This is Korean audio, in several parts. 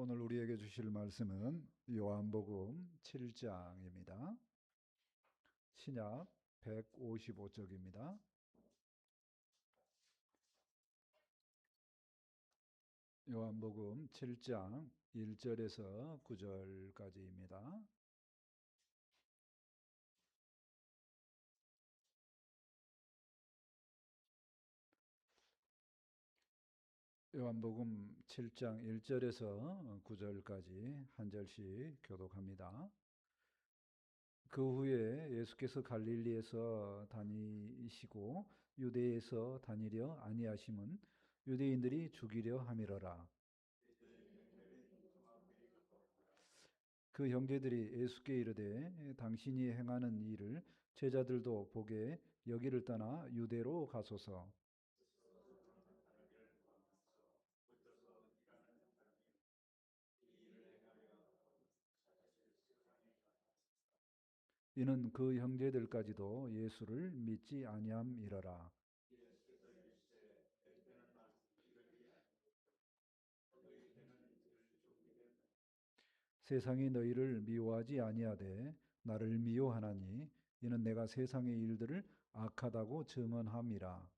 오늘 우리에게 주실 말씀은 요한복음 7장입니다. 신약 155쪽입니다. 요한복음 7장 1절에서 9절까지입니다. 요한복음 7장 1절에서 9절까지 한 절씩 교독합니다. 그 후에 예수께서 갈릴리에서 다니시고 유대에서 다니려 아니하심은 유대인들이 죽이려 함이러라. 그 형제들이 예수께 이르되 당신이 행하는 일을 제자들도 보게 여기를 떠나 유대로 가소서. 이는 그 형제들까지도 예수를 믿지 아니함이러라. 세상이 너희를 미워하지 아니하되 나를 미워하나니 이는 내가 세상의 일들을 악하다고 증언함이라.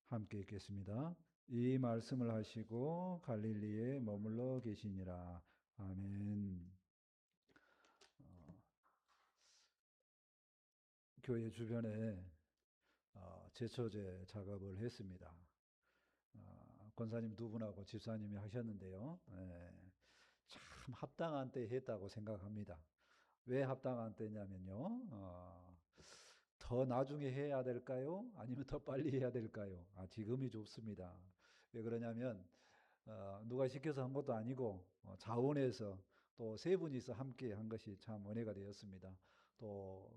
함께 읽겠습니다. 이 말씀을 하시고 갈릴리에 머물러 계시니라. 아멘. 교회 주변에 제초제 작업을 했습니다. 권사님 두 분하고 집사님이 하셨는데요. 참 합당한 때 했다고 생각합니다. 왜 합당한 때냐면요. 더 나중에 해야 될까요? 아니면 더 빨리 해야 될까요? 지금이 좋습니다. 왜 그러냐면 누가 시켜서 한 것도 아니고 자원해서 또 세 분이서 함께 한 것이 참 은혜가 되었습니다. 또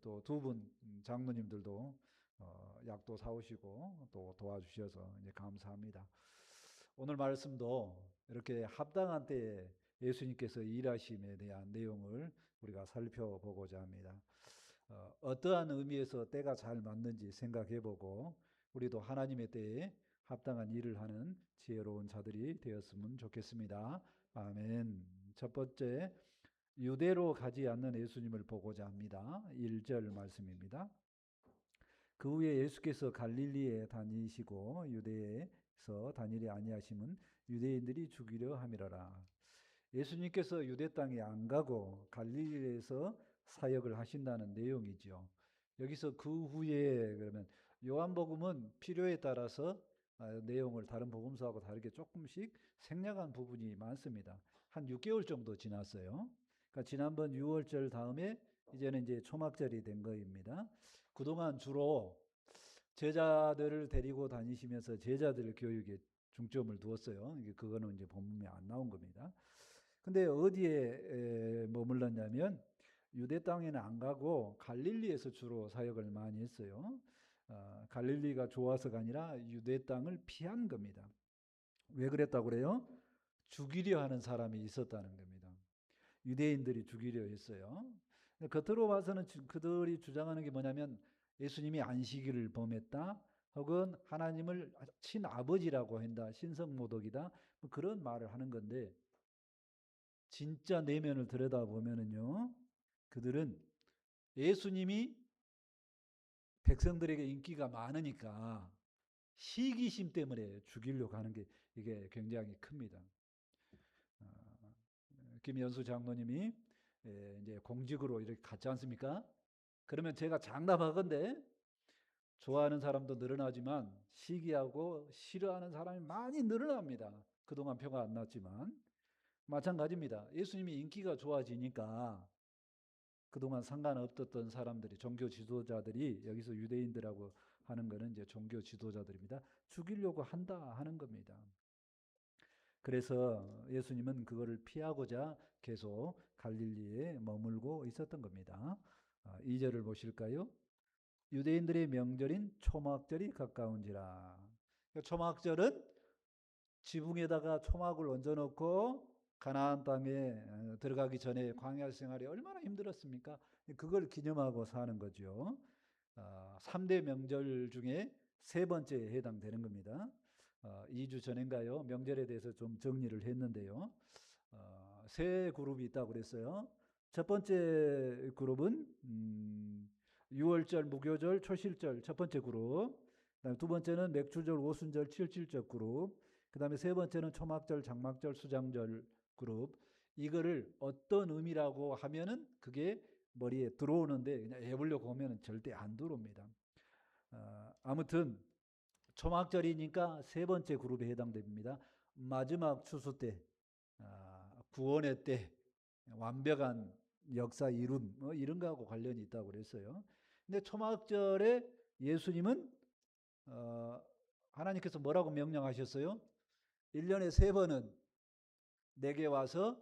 또 두 분 장로님들도 약도 사오시고 또 도와주셔서 이제 감사합니다. 오늘 말씀도 이렇게 합당한 때에 예수님께서 일하심에 대한 내용을 우리가 살펴보고자 합니다. 어떠한 의미에서 때가 잘 맞는지 생각해보고 우리도 하나님의 때에 합당한 일을 하는 지혜로운 자들이 되었으면 좋겠습니다. 아멘. 첫 번째, 유대로 가지 않는 예수님을 보고자 합니다. 1절 말씀입니다. 그 후에 예수께서 갈릴리에 다니시고 유대에서 다니리 아니하심은 유대인들이 죽이려 함이라라. 예수님께서 유대 땅에 안 가고 갈릴리에서 사역을 하신다는 내용이죠. 여기서 그 후에 그러면 요한복음은 필요에 따라서 내용을 다른 복음서하고 다르게 조금씩 생략한 부분이 많습니다. 한 6개월 정도 지났어요. 그러니까 지난번 6월절 다음에 이제는 이제 초막절이 된 거입니다. 그동안 주로 제자들을 데리고 다니시면서 제자들 교육에 중점을 두었어요. 그거는 이제 본문에 안 나온 겁니다. 근데 어디에 머물렀냐면 유대 땅에는 안 가고 갈릴리에서 주로 사역을 많이 했어요. 갈릴리가 좋아서가 아니라 유대 땅을 피한 겁니다. 왜 그랬다고 그래요? 죽이려 하는 사람이 있었다는 겁니다. 유대인들이 죽이려 했어요. 겉으로 봐서는 그들이 주장하는 게 뭐냐면 예수님이 안식일을 범했다, 혹은 하나님을 친아버지라고 한다, 신성모독이다, 뭐 그런 말을 하는 건데 진짜 내면을 들여다보면은요, 그들은 예수님이 백성들에게 인기가 많으니까 시기심 때문에 죽이려고 하는 게 이게 굉장히 큽니다. 어, 김연수 장로님이 이제 공직으로 이렇게 갔지 않습니까? 그러면 제가 장담하건대 좋아하는 사람도 늘어나지만 시기하고 싫어하는 사람이 많이 늘어납니다. 그동안 표가 안 났지만 마찬가지입니다. 예수님이 인기가 좋아지니까 그동안 상관없었던 사람들이, 종교 지도자들이, 여기서 유대인들하고 하는 거는 이제 종교 지도자들입니다, 죽이려고 한다 하는 겁니다. 그래서 예수님은 그거를 피하고자 계속 갈릴리에 머물고 있었던 겁니다. 2절을 보실까요? 유대인들의 명절인 초막절이 가까운지라. 초막절은 지붕에다가 초막을 얹어놓고 가나안 땅에 들어가기 전에 광야 생활이 얼마나 힘들었습니까? 그걸 기념하고 사는 거죠. 3대 명절 중에 세 번째에 해당되는 겁니다. 2주 전인가요? 명절에 대해서 좀 정리를 했는데요. 세 그룹이 있다고 그랬어요. 첫 번째 그룹은 6월절, 무교절, 초실절 첫 번째 그룹. 그다음에 두 번째는 맥주절, 오순절, 칠칠절 그룹. 그다음에 세 번째는 초막절, 장막절, 수장절 그룹. 이거를 어떤 의미라고 하면은 그게 머리에 들어오는데 그냥 해보려고 하면은 절대 안 들어옵니다. 아무튼 초막절이니까 세 번째 그룹에 해당됩니다. 마지막 추수 때, 구원의 때, 완벽한 역사 이룬 뭐 이런 거하고 관련이 있다고 그랬어요. 근데 초막절에 예수님은 하나님께서 뭐라고 명령하셨어요? 1년에 세 번은 내게 와서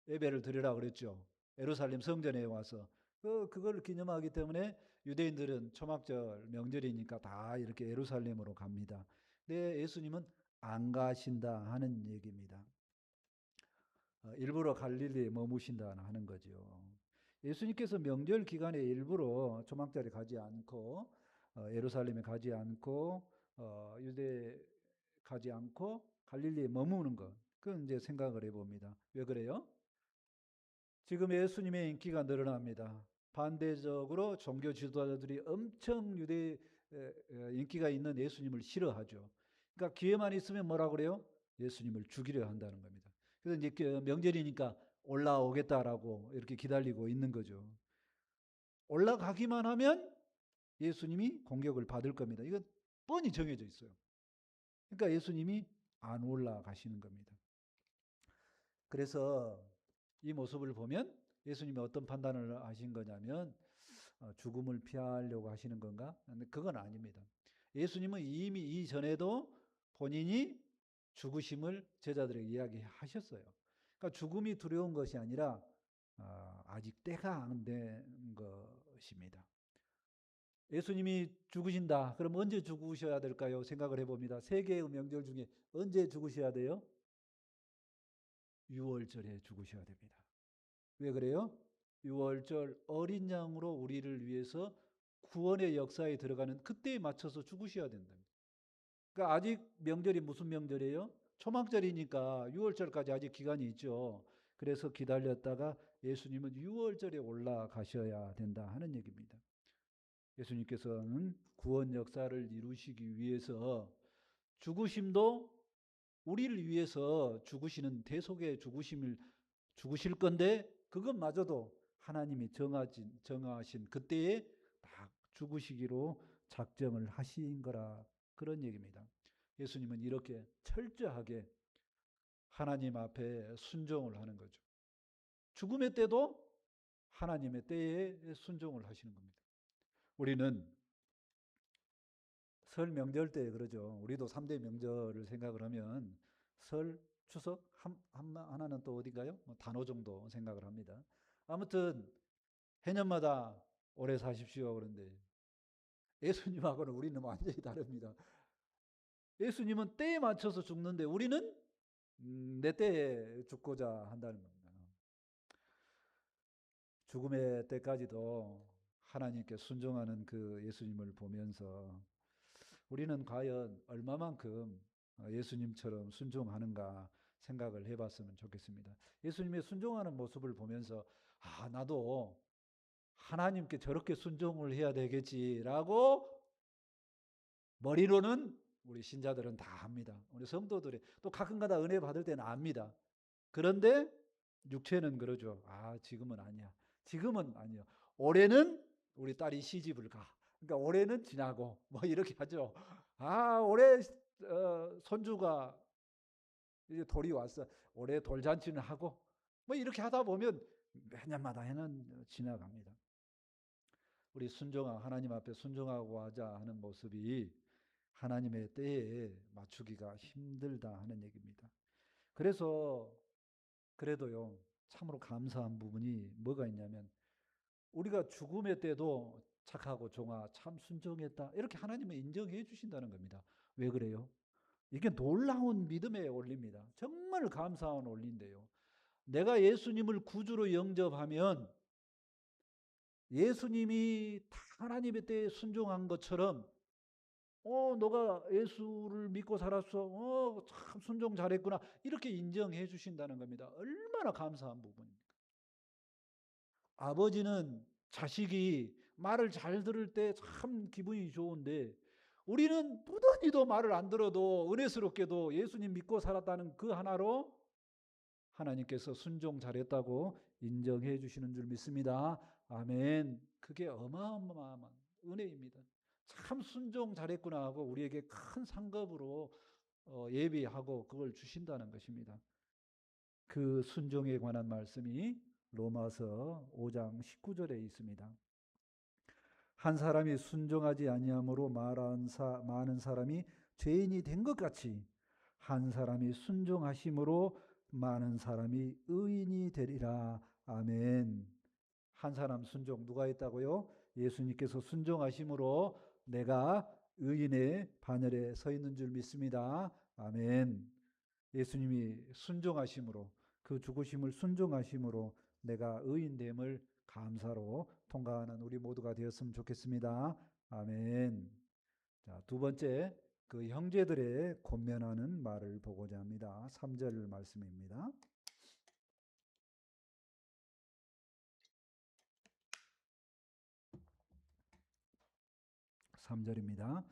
예배를 드리라 그랬죠. 예루살렘 성전에 와서 그걸 기념하기 때문에 유대인들은 초막절 명절이니까 다 이렇게 예루살렘으로 갑니다. 근데 예수님은 안 가신다 하는 얘기입니다. 일부러 갈릴리에 머무신다 하는 거죠. 예수님께서 명절 기간에 일부러 초막절에 가지 않고 예루살렘에 가지 않고 유대 가지 않고 갈릴리에 머무는 것. 그건 이제 생각을 해봅니다. 왜 그래요? 지금 예수님의 인기가 늘어납니다. 반대적으로 종교 지도자들이 엄청 유대 인기가 있는 예수님을 싫어하죠. 그러니까 기회만 있으면 뭐라 그래요? 예수님을 죽이려 한다는 겁니다. 그래서 이제 명절이니까 올라오겠다라고 이렇게 기다리고 있는 거죠. 올라가기만 하면 예수님이 공격을 받을 겁니다. 이건 뻔히 정해져 있어요. 그러니까 예수님이 안 올라가시는 겁니다. 그래서 이 모습을 보면 예수님이 어떤 판단을 하신 거냐면 죽음을 피하려고 하시는 건가? 근데 그건 아닙니다. 예수님은 이미 이전에도 본인이 죽으심을 제자들에게 이야기하셨어요. 그러니까 죽음이 두려운 것이 아니라 아직 때가 안 된 것입니다. 예수님이 죽으신다. 그럼 언제 죽으셔야 될까요? 생각을 해봅니다. 세 개의 명절 중에 언제 죽으셔야 돼요? 6월절에 죽으셔야 됩니다. 왜 그래요? 6월절 어린 양으로 우리를 위해서 구원의 역사에 들어가는 그때에 맞춰서 죽으셔야 된다. 그러니까 아직 명절이 무슨 명절이에요? 초막절이니까 6월절까지 아직 기간이 있죠. 그래서 기다렸다가 예수님은 6월절에 올라가셔야 된다 하는 얘기입니다. 예수님께서는 구원 역사를 이루시기 위해서 죽으심도 우리를 위해서 죽으시는 대속의 죽으실 건데 그것마저도 하나님이 정하신 그때에 딱 죽으시기로 작정을 하신 거라 그런 얘기입니다. 예수님은 이렇게 철저하게 하나님 앞에 순종을 하는 거죠. 죽음의 때도 하나님의 때에 순종을 하시는 겁니다. 우리는 설 명절 때 그러죠. 우리도 3대 명절을 생각을 하면 설, 추석, 하나는 또 어딘가요? 뭐 단오 정도 생각을 합니다. 아무튼 해년마다 오래 사십시오 그런데 예수님하고는 우리는 완전히 다릅니다. 예수님은 때에 맞춰서 죽는데 우리는 내 때에 죽고자 한다는 겁니다. 죽음의 때까지도 하나님께 순종하는 그 예수님을 보면서 우리는 과연 얼마만큼 예수님처럼 순종하는가 생각을 해봤으면 좋겠습니다. 예수님의 순종하는 모습을 보면서 나도 하나님께 저렇게 순종을 해야 되겠지라고 머리로는 우리 신자들은 다 압니다. 우리 성도들이 또 가끔가다 은혜 받을 때는 압니다. 그런데 육체는 그러죠. 지금은 아니야. 지금은 아니야. 올해는 우리 딸이 시집을 가. 그러니까 올해는 지나고 뭐 이렇게 하죠. 올해 손주가 이제 돌이 왔어. 올해 돌잔치는 하고 뭐 이렇게 하다 보면 몇 년마다 해는 지나갑니다. 우리 하나님 앞에 순종하고 하자 하는 모습이 하나님의 때에 맞추기가 힘들다 하는 얘기입니다. 그래서 그래도요 참으로 감사한 부분이 뭐가 있냐면 우리가 죽음의 때도 착하고 종아 참 순종했다 이렇게 하나님은 인정해 주신다는 겁니다. 왜 그래요? 이게 놀라운 믿음의 원리입니다. 정말 감사한 원리인데요. 내가 예수님을 구주로 영접하면 예수님이 하나님의 때에 순종한 것처럼 너가 예수를 믿고 살았어. 참 순종 잘했구나. 이렇게 인정해 주신다는 겁니다. 얼마나 감사한 부분입니까? 아버지는 자식이 말을 잘 들을 때 참 기분이 좋은데 우리는 무던히도 말을 안 들어도 은혜스럽게도 예수님 믿고 살았다는 그 하나로 하나님께서 순종 잘했다고 인정해 주시는 줄 믿습니다. 아멘. 그게 어마어마한 은혜입니다. 참 순종 잘했구나 하고 우리에게 큰 상급으로 예비하고 그걸 주신다는 것입니다. 그 순종에 관한 말씀이 로마서 5장 19절에 있습니다. 한 사람이 순종하지 아니함으로 많은 사람이 죄인이 된 것 같이 한 사람이 순종하심으로 많은 사람이 의인이 되리라. 아멘. 한 사람 순종 누가 했다고요? 예수님께서 순종하심으로 내가 의인의 반열에 서 있는 줄 믿습니다. 아멘. 예수님이 순종하심으로 그 죽으심을 순종하심으로 내가 의인됨을 감사로 통과하는 우리 모두가 되었으면 좋겠습니다. 아멘. 자, 두 번째, 그 형제들의 권면하는 말을 보고자 합니다. 3절 말씀입니다. 3절입니다.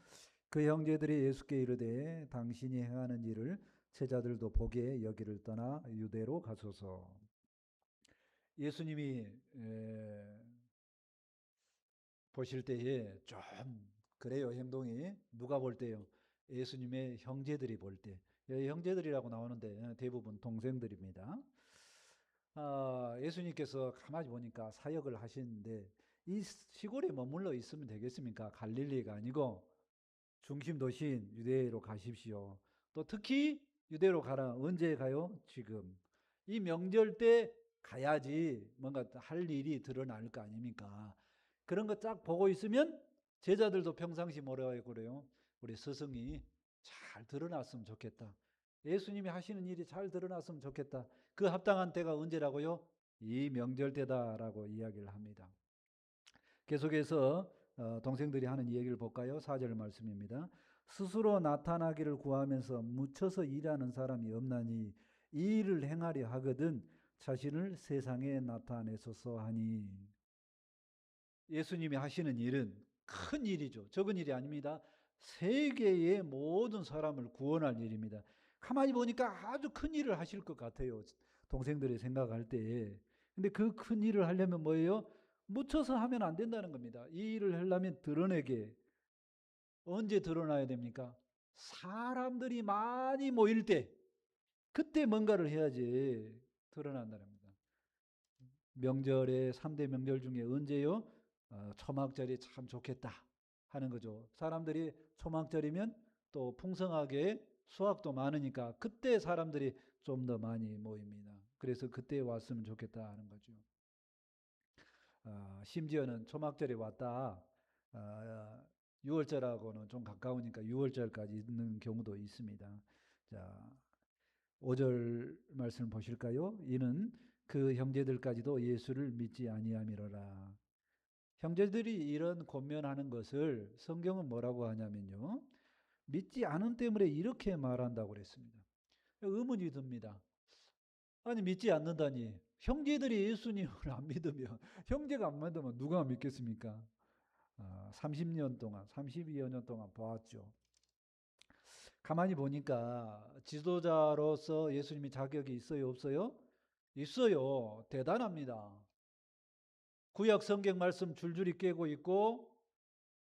그 형제들이 예수께 이르되 당신이 행하는 일을 제자들도 보게 여기를 떠나 유대로 가소서. 예수님이 보실 때에 좀 그래요. 행동이 누가 볼 때요? 예수님의 형제들이 볼 때. 형제들이라고 나오는데 대부분 동생들입니다. 예수님께서 가만히 보니까 사역을 하시는데 이 시골에 머물러 있으면 되겠습니까? 갈릴리가 아니고 중심 도시인 유대로 가십시오. 또 특히 유대로 가라. 언제 가요? 지금. 이 명절 때 가야지 뭔가 할 일이 드러날 거 아닙니까? 그런 거 쫙 보고 있으면 제자들도 평상시 뭐라고 그래요? 우리 스승이 잘 드러났으면 좋겠다. 예수님이 하시는 일이 잘 드러났으면 좋겠다. 그 합당한 때가 언제라고요? 이 명절 때다라고 이야기를 합니다. 계속해서 동생들이 하는 이야기를 볼까요? 4절 말씀입니다. 스스로 나타나기를 구하면서 묻혀서 일하는 사람이 없나니 이 일을 행하려 하거든 자신을 세상에 나타내소서 하니. 예수님이 하시는 일은 큰 일이죠. 적은 일이 아닙니다. 세계의 모든 사람을 구원할 일입니다. 가만히 보니까 아주 큰 일을 하실 것 같아요. 동생들이 생각할 때에. 근데 그 큰 일을 하려면 뭐예요? 묻혀서 하면 안 된다는 겁니다. 이 일을 하려면 드러내게. 언제 드러나야 됩니까? 사람들이 많이 모일 때, 그때 뭔가를 해야지 드러난다는 겁니다. 명절에 3대 명절 중에 언제요? 초막절이 참 좋겠다 하는 거죠. 사람들이 초막절이면 또 풍성하게 수확도 많으니까 그때 사람들이 좀 더 많이 모입니다. 그래서 그때 왔으면 좋겠다 하는 거죠. 심지어는 초막절에 왔다. 6월절하고는 좀 가까우니까 6월절까지 있는 경우도 있습니다. 자, 5절 말씀 보실까요? 이는 그 형제들까지도 예수를 믿지 아니함이로라. 형제들이 이런 권면하는 것을 성경은 뭐라고 하냐면요. 믿지 않은 때문에 이렇게 말한다고 그랬습니다. 의문이 듭니다. 아니 믿지 않는다니. 형제들이 예수님을 안 믿으면 형제가 안 믿으면 누가 믿겠습니까? 30년 동안 32여 년 동안 보았죠. 가만히 보니까 지도자로서 예수님이 자격이 있어요 없어요? 있어요. 대단합니다. 구약 성경 말씀 줄줄이 깨고 있고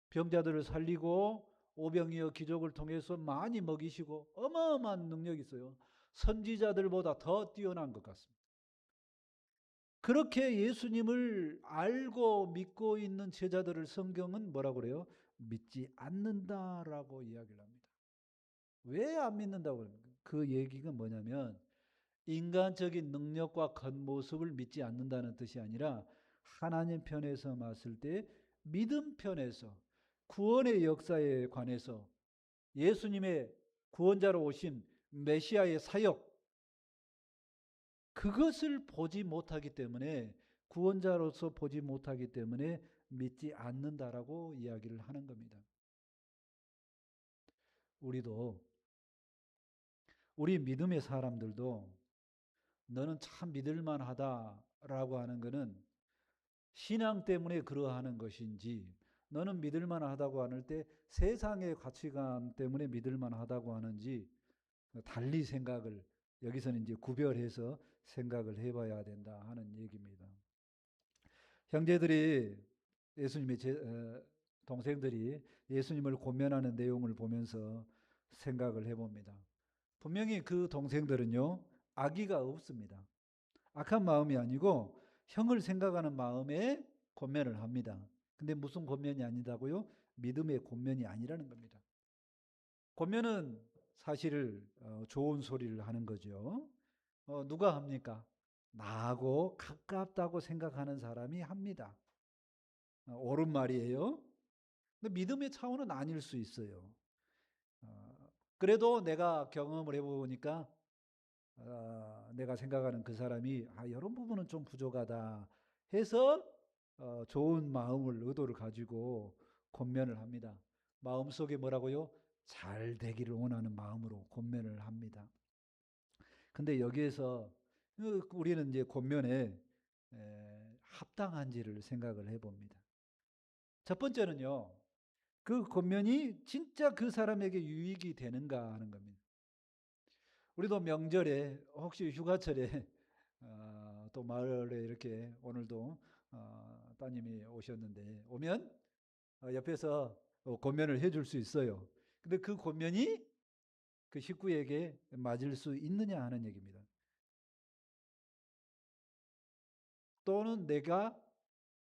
병자들을 살리고 오병이어 기적을 통해서 많이 먹이시고 어마어마한 능력이 있어요. 선지자들보다 더 뛰어난 것 같습니다. 그렇게 예수님을 알고 믿고 있는 제자들을 성경은 뭐라고 그래요? 믿지 않는다라고 이야기를 합니다. 왜 안 믿는다고 그럽니까? 그 얘기가 뭐냐면 인간적인 능력과 겉모습을 믿지 않는다는 뜻이 아니라 하나님 편에서 봤을 때 믿음 편에서 구원의 역사에 관해서 예수님의 구원자로 오신 메시아의 사역, 그것을 보지 못하기 때문에 구원자로서 보지 못하기 때문에 믿지 않는다라고 이야기를 하는 겁니다. 우리도, 우리 믿음의 사람들도 너는 참 믿을만 하다라고 하는 것은 신앙 때문에 그러하는 것인지, 너는 믿을만 하다고 하는 때 세상의 가치관 때문에 믿을만 하다고 하는지 달리 생각을, 여기서는 이제 구별해서 생각을 해봐야 된다 하는 얘기입니다. 형제들이, 예수님의 동생들이 예수님을 권면하는 내용을 보면서 생각을 해봅니다. 분명히 그 동생들은요, 악의가 없습니다. 악한 마음이 아니고 형을 생각하는 마음에 권면을 합니다. 근데 무슨 권면이 아니다고요? 믿음의 권면이 아니라는 겁니다. 권면은 사실 좋은 소리를 하는 거죠. 누가 합니까? 나하고 가깝다고 생각하는 사람이 합니다. 옳은 말이에요. 근데 믿음의 차원은 아닐 수 있어요. 그래도 내가 경험을 해보니까 내가 생각하는 그 사람이 이런 부분은 좀 부족하다 해서 좋은 마음을, 의도를 가지고 권면을 합니다. 마음속에 뭐라고요? 잘 되기를 원하는 마음으로 권면을 합니다. 근데 여기에서 우리는 이제 권면에 합당한지를 생각을 해봅니다. 첫 번째는요, 그 권면이 진짜 그 사람에게 유익이 되는가 하는 겁니다. 우리도 명절에, 혹시 휴가철에 또 마을에 이렇게 오늘도 따님이 오셨는데, 오면 옆에서 권면을 해줄 수 있어요. 근데 그 권면이 그 식구에게 맞을 수 있느냐 하는 얘기입니다. 또는 내가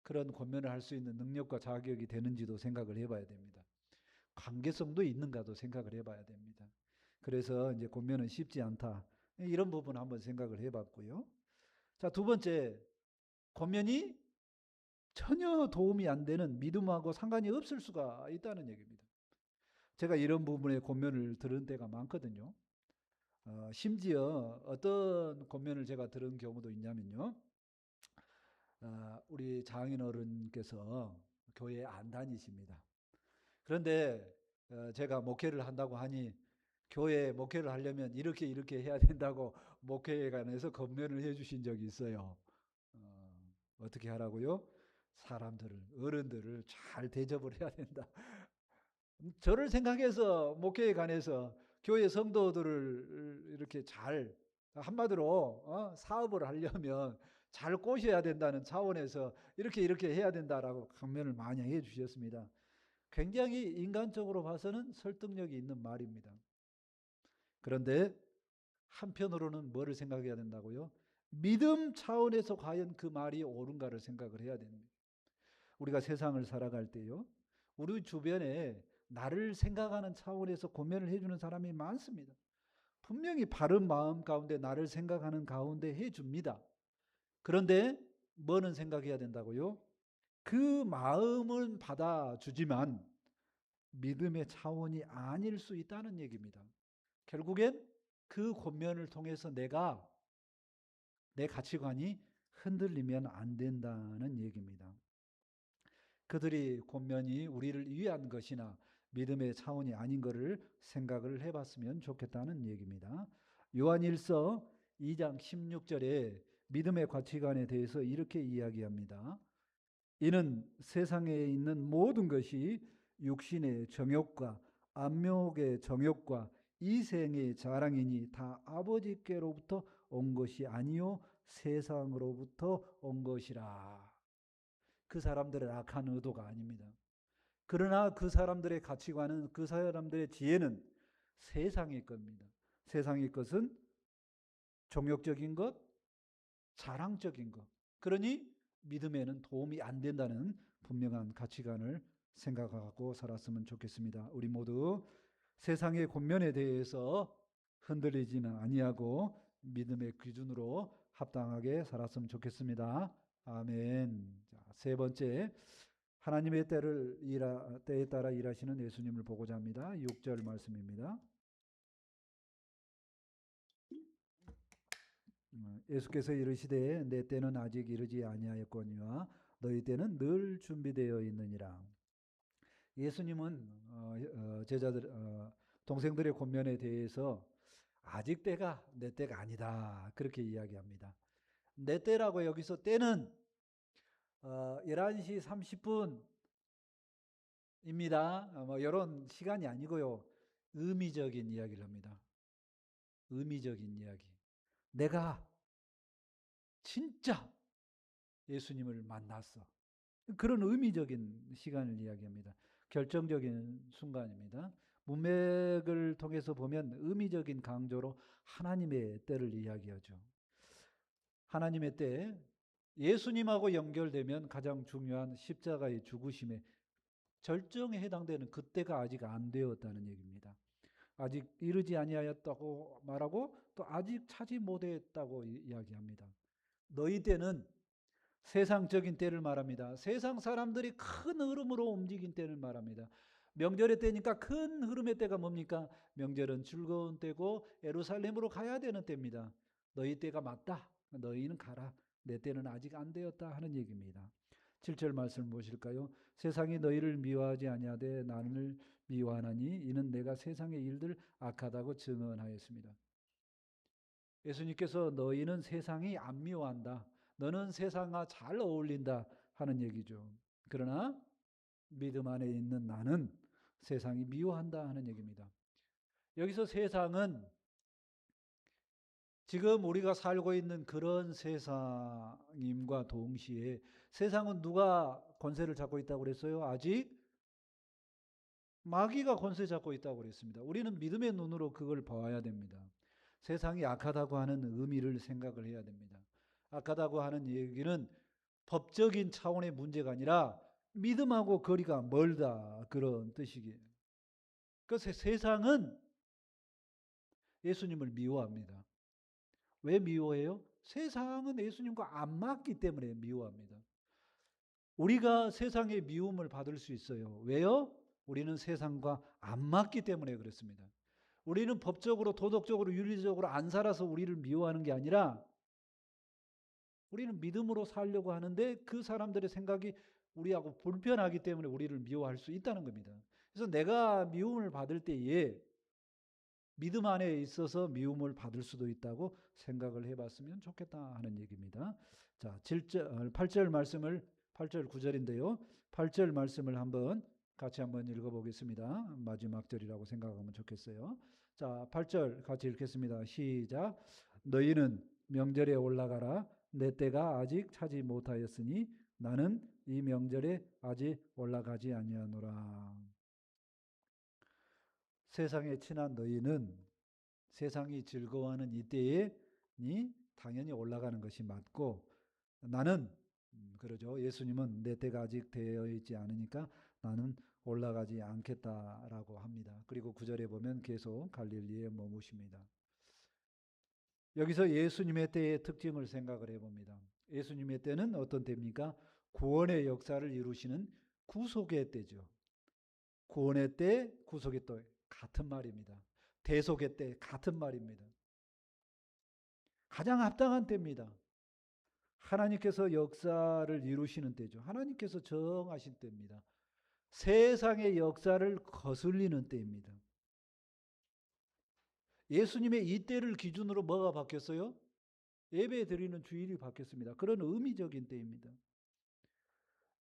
그런 권면을 할 수 있는 능력과 자격이 되는지도 생각을 해봐야 됩니다. 관계성도 있는가도 생각을 해봐야 됩니다. 그래서 이제 권면은 쉽지 않다. 이런 부분 한번 생각을 해봤고요. 자, 두 번째, 권면이 전혀 도움이 안 되는, 믿음하고 상관이 없을 수가 있다는 얘기입니다. 제가 이런 부분에 권면을 들은 때가 많거든요. 심지어 어떤 권면을 제가 들은 경우도 있냐면요. 우리 장인어른께서 교회에 안 다니십니다. 그런데 제가 목회를 한다고 하니 교회 목회를 하려면 이렇게 해야 된다고 목회관에서 권면을 해주신 적이 있어요. 어떻게 하라고요? 사람들을, 어른들을 잘 대접을 해야 된다. 저를 생각해서 목회관에서 교회 성도들을 이렇게 잘, 한마디로 사업을 하려면 잘 꼬셔야 된다는 차원에서 이렇게 해야 된다라고 강면을 많이 해 주셨습니다. 굉장히 인간적으로 봐서는 설득력이 있는 말입니다. 그런데 한편으로는 뭐를 생각해야 된다고요? 믿음 차원에서 과연 그 말이 옳은가를 생각을 해야 됩니다. 우리가 세상을 살아갈 때요, 우리 주변에 나를 생각하는 차원에서 고면을 해주는 사람이 많습니다. 분명히 바른 마음 가운데 나를 생각하는 가운데 해줍니다. 그런데 뭐는 생각해야 된다고요? 그 마음은 받아주지만 믿음의 차원이 아닐 수 있다는 얘기입니다. 결국엔 그 권면을 통해서 내 가치관이 흔들리면 안 된다는 얘기입니다. 그들이 권면이 우리를 위한 것이나 믿음의 차원이 아닌 것을 생각을 해봤으면 좋겠다는 얘기입니다. 요한일서 2장 16절에 믿음의 가치관에 대해서 이렇게 이야기합니다. 이는 세상에 있는 모든 것이 육신의 정욕과 안목의 정욕과 이생의 자랑이니 다 아버지께로부터 온 것이 아니요 세상으로부터 온 것이라. 그 사람들의 악한 의도가 아닙니다. 그러나 그 사람들의 가치관은, 그 사람들의 지혜는 세상의 겁니다. 세상의 것은 종욕적인 것, 자랑적인 것. 그러니 믿음에는 도움이 안 된다는 분명한 가치관을 생각하고 살았으면 좋겠습니다. 우리 모두 세상의 권면에 대해서 흔들리지는 아니하고 믿음의 기준으로 합당하게 살았으면 좋겠습니다. 아멘. 자, 세 번째, 하나님의 때에 따라 일하시는 예수님을 보고자 합니다. 6절 말씀입니다. 예수께서 이르시되 내 때는 아직 이르지 아니하였거니와 너희 때는 늘 준비되어 있느니라. 예수님은 제자들 동생들의 권면에 대해서 아직 때가 내 때가 아니다 그렇게 이야기합니다. 내 때라고 여기서 때는 11시 30분입니다. 뭐 이런 시간이 아니고요. 의미적인 이야기를 합니다. 의미적인 이야기. 내가 진짜 예수님을 만났어. 그런 의미적인 시간을 이야기합니다. 결정적인 순간입니다. 문맥을 통해서 보면 의미적인 강조로 하나님의 때를 이야기하죠. 하나님의 때, 예수님하고 연결되면 가장 중요한 십자가의 죽으심의 절정에 해당되는 그때가 아직 안 되었다는 얘기입니다. 아직 이르지 아니하였다고 말하고 또 아직 차지 못했다고 이야기합니다. 너희 때는 세상적인 때를 말합니다. 세상 사람들이 큰 흐름으로 움직인 때를 말합니다. 명절의 때니까 큰 흐름의 때가 뭡니까? 명절은 즐거운 때고 예루살렘으로 가야 되는 때입니다. 너희 때가 맞다. 너희는 가라. 내 때는 아직 안 되었다 하는 얘기입니다. 7절 말씀 보실까요? 세상이 너희를 미워하지 아니하되 나를 미워하나니 이는 내가 세상의 일들 악하다고 증언하였습니다. 예수님께서 너희는 세상이 안 미워한다. 너는 세상과 잘 어울린다 하는 얘기죠. 그러나 믿음 안에 있는 나는 세상이 미워한다 하는 얘기입니다. 여기서 세상은 지금 우리가 살고 있는 그런 세상임과 동시에 세상은 누가 권세를 잡고 있다고 그랬어요? 아직 마귀가 권세 잡고 있다고 그랬습니다. 우리는 믿음의 눈으로 그걸 봐야 됩니다. 세상이 악하다고 하는 의미를 생각을 해야 됩니다. 악하다고 하는 얘기는 법적인 차원의 문제가 아니라 믿음하고 거리가 멀다 그런 뜻이기에. 그래서 세상은 예수님을 미워합니다. 왜 미워해요? 세상은 예수님과 안 맞기 때문에 미워합니다. 우리가 세상의 미움을 받을 수 있어요. 왜요? 우리는 세상과 안 맞기 때문에 그렇습니다. 우리는 법적으로 도덕적으로 윤리적으로 안 살아서 우리를 미워하는 게 아니라 우리는 믿음으로 살려고 하는데 그 사람들의 생각이 우리하고 불편하기 때문에 우리를 미워할 수 있다는 겁니다. 그래서 내가 미움을 받을 때에 믿음 안에 있어서 미움을 받을 수도 있다고 생각을 해봤으면 좋겠다 하는 얘기입니다. 자, 8절 말씀을 8절 9절인데요. 8절 말씀을 같이 한번 읽어보겠습니다. 마지막 절이라고 생각하면 좋겠어요. 자, 8절 같이 읽겠습니다. 시작. 너희는 명절에 올라가라. 내 때가 아직 차지 못하였으니 나는 이 명절에 아직 올라가지 아니하노라. 세상에 친한 너희는 세상이 즐거워하는 이때에 당연히 올라가는 것이 맞고 나는 그러죠. 예수님은 내 때가 아직 되어 있지 않으니까 나는 올라가지 않겠다라고 합니다. 그리고 9절에 보면 계속 갈릴리에 머무십니다. 여기서 예수님의 때의 특징을 생각을 해봅니다. 예수님의 때는 어떤 때입니까? 구원의 역사를 이루시는 구속의 때죠. 구원의 때, 구속의 때 같은 말입니다. 대속의 때 같은 말입니다. 가장 합당한 때입니다. 하나님께서 역사를 이루시는 때죠. 하나님께서 정하신 때입니다. 세상의 역사를 거슬리는 때입니다. 예수님의 이 때를 기준으로 뭐가 바뀌었어요? 예배 드리는 주일이 바뀌었습니다. 그런 의미적인 때입니다.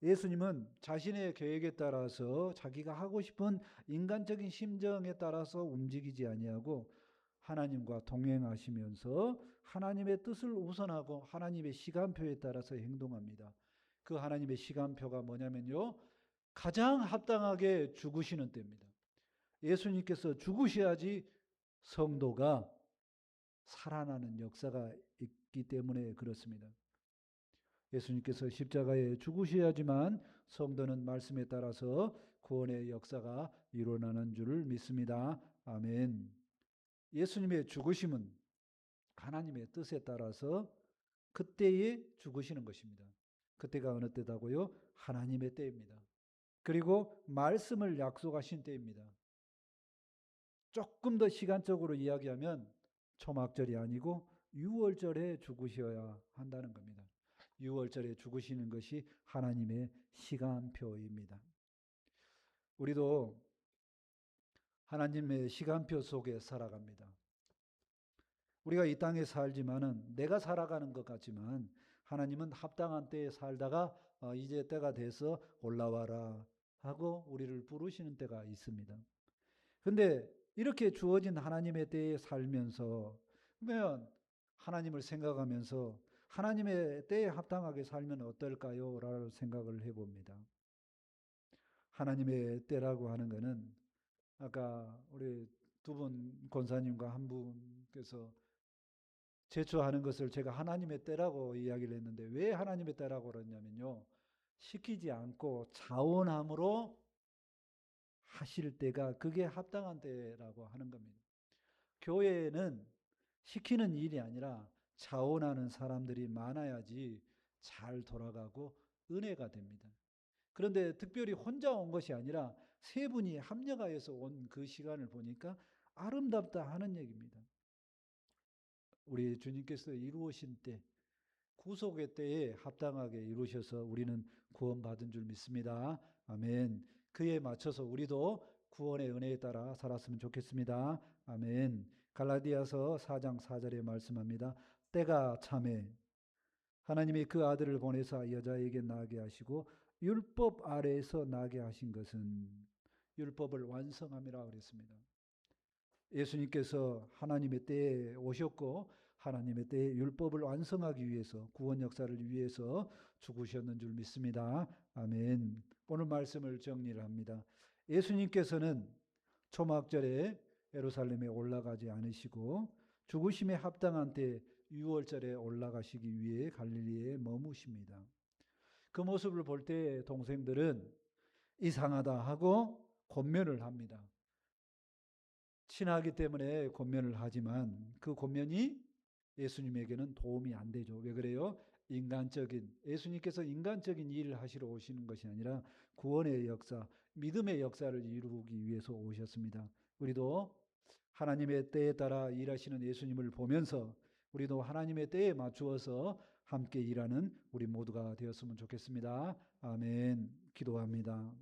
예수님은 자신의 계획에 따라서 자기가 하고 싶은 인간적인 심정에 따라서 움직이지 아니하고 하나님과 동행하시면서 하나님의 뜻을 우선하고 하나님의 시간표에 따라서 행동합니다. 그 하나님의 시간표가 뭐냐면요. 가장 합당하게 죽으시는 때입니다. 예수님께서 죽으셔야지 성도가 살아나는 역사가 있기 때문에 그렇습니다. 예수님께서 십자가에 죽으셔야지만 성도는 말씀에 따라서 구원의 역사가 일어나는 줄을 믿습니다. 아멘. 예수님의 죽으심은 하나님의 뜻에 따라서 그때에 죽으시는 것입니다. 그때가 어느 때다고요? 하나님의 때입니다. 그리고 말씀을 약속하신 때입니다. 조금 더 시간적으로 이야기하면 초막절이 아니고 유월절에 죽으셔야 한다는 겁니다. 유월절에 죽으시는 것이 하나님의 시간표입니다. 우리도 하나님의 시간표 속에 살아갑니다. 우리가 이 땅에 살지만은 내가 살아가는 것 같지만 하나님은 합당한 때에 살다가 이제 때가 돼서 올라와라 하고 우리를 부르시는 때가 있습니다. 근데 이렇게 주어진 하나님의 때에 살면서 그러면 하나님을 생각하면서 하나님의 때에 합당하게 살면 어떨까요? 라고 생각을 해봅니다. 하나님의 때라고 하는 것은 아까 우리 두 분 권사님과 한 분께서 제초하는 것을 제가 하나님의 때라고 이야기를 했는데 왜 하나님의 때라고 그러냐면요. 시키지 않고 자원함으로 하실 때가 그게 합당한 때라고 하는 겁니다. 교회에는 시키는 일이 아니라 자원하는 사람들이 많아야지 잘 돌아가고 은혜가 됩니다. 그런데 특별히 혼자 온 것이 아니라 세 분이 합력하여서 온 그 시간을 보니까 아름답다 하는 얘기입니다. 우리 주님께서 이루어신 때, 구속의 때에 합당하게 이루셔서 우리는 구원받은 줄 믿습니다. 아멘. 그에 맞춰서 우리도 구원의 은혜에 따라 살았으면 좋겠습니다. 아멘. 갈라디아서 4장 4절에 말씀합니다. 때가 참에 하나님이 그 아들을 보내사 여자에게 나게 하시고 율법 아래에서 나게 하신 것은 율법을 완성함이라 그랬습니다. 예수님께서 하나님의 때에 오셨고 하나님의 때에 율법을 완성하기 위해서 구원 역사를 위해서 죽으셨는 줄 믿습니다. 아멘. 오늘 말씀을 정리를 합니다. 예수님께서는 초막절에 예루살렘에 올라가지 않으시고 죽으심에 합당한 때 유월절에 올라가시기 위해 갈릴리에 머무십니다. 그 모습을 볼 때 동생들은 이상하다 하고 권면을 합니다. 친하기 때문에 권면을 하지만 그 권면이 예수님에게는 도움이 안 되죠. 왜 그래요? 예수님께서 인간적인 일을 하시러 오시는 것이 아니라 구원의 역사, 믿음의 역사를 이루기 위해서 오셨습니다. 우리도 하나님의 때에 따라 일하시는 예수님을 보면서 우리도 하나님의 때에 맞추어서 함께 일하는 우리 모두가 되었으면 좋겠습니다. 아멘. 기도합니다.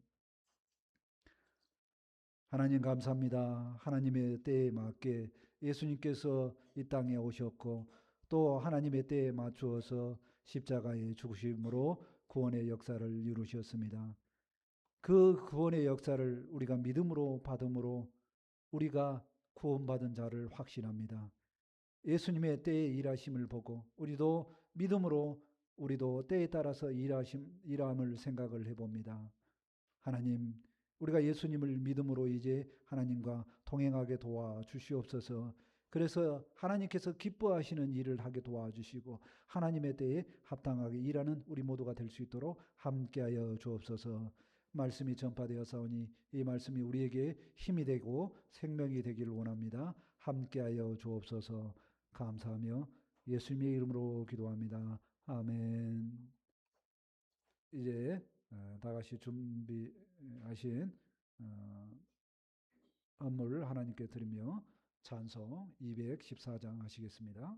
하나님 감사합니다. 하나님의 때에 맞게 예수님께서 이 땅에 오셨고 또 하나님의 때에 맞추어서 십자가의 죽으심으로 구원의 역사를 이루셨습니다. 그 구원의 역사를 우리가 믿음으로 받음으로 우리가 구원받은 자를 확신합니다. 예수님의 때에 일하심을 보고 우리도 믿음으로 우리도 때에 따라서 일함을 생각을 해봅니다. 하나님, 우리가 예수님을 믿음으로 이제 하나님과 동행하게 도와주시옵소서. 그래서 하나님께서 기뻐하시는 일을 하게 도와주시고 하나님의 때에 합당하게 일하는 우리 모두가 될 수 있도록 함께하여 주옵소서. 말씀이 전파되어사오니 이 말씀이 우리에게 힘이 되고 생명이 되기를 원합니다. 함께하여 주옵소서. 감사하며 예수님의 이름으로 기도합니다. 아멘. 이제 다 같이 준비하신 헌물을 하나님께 드리며 찬송 214장 하시겠습니다.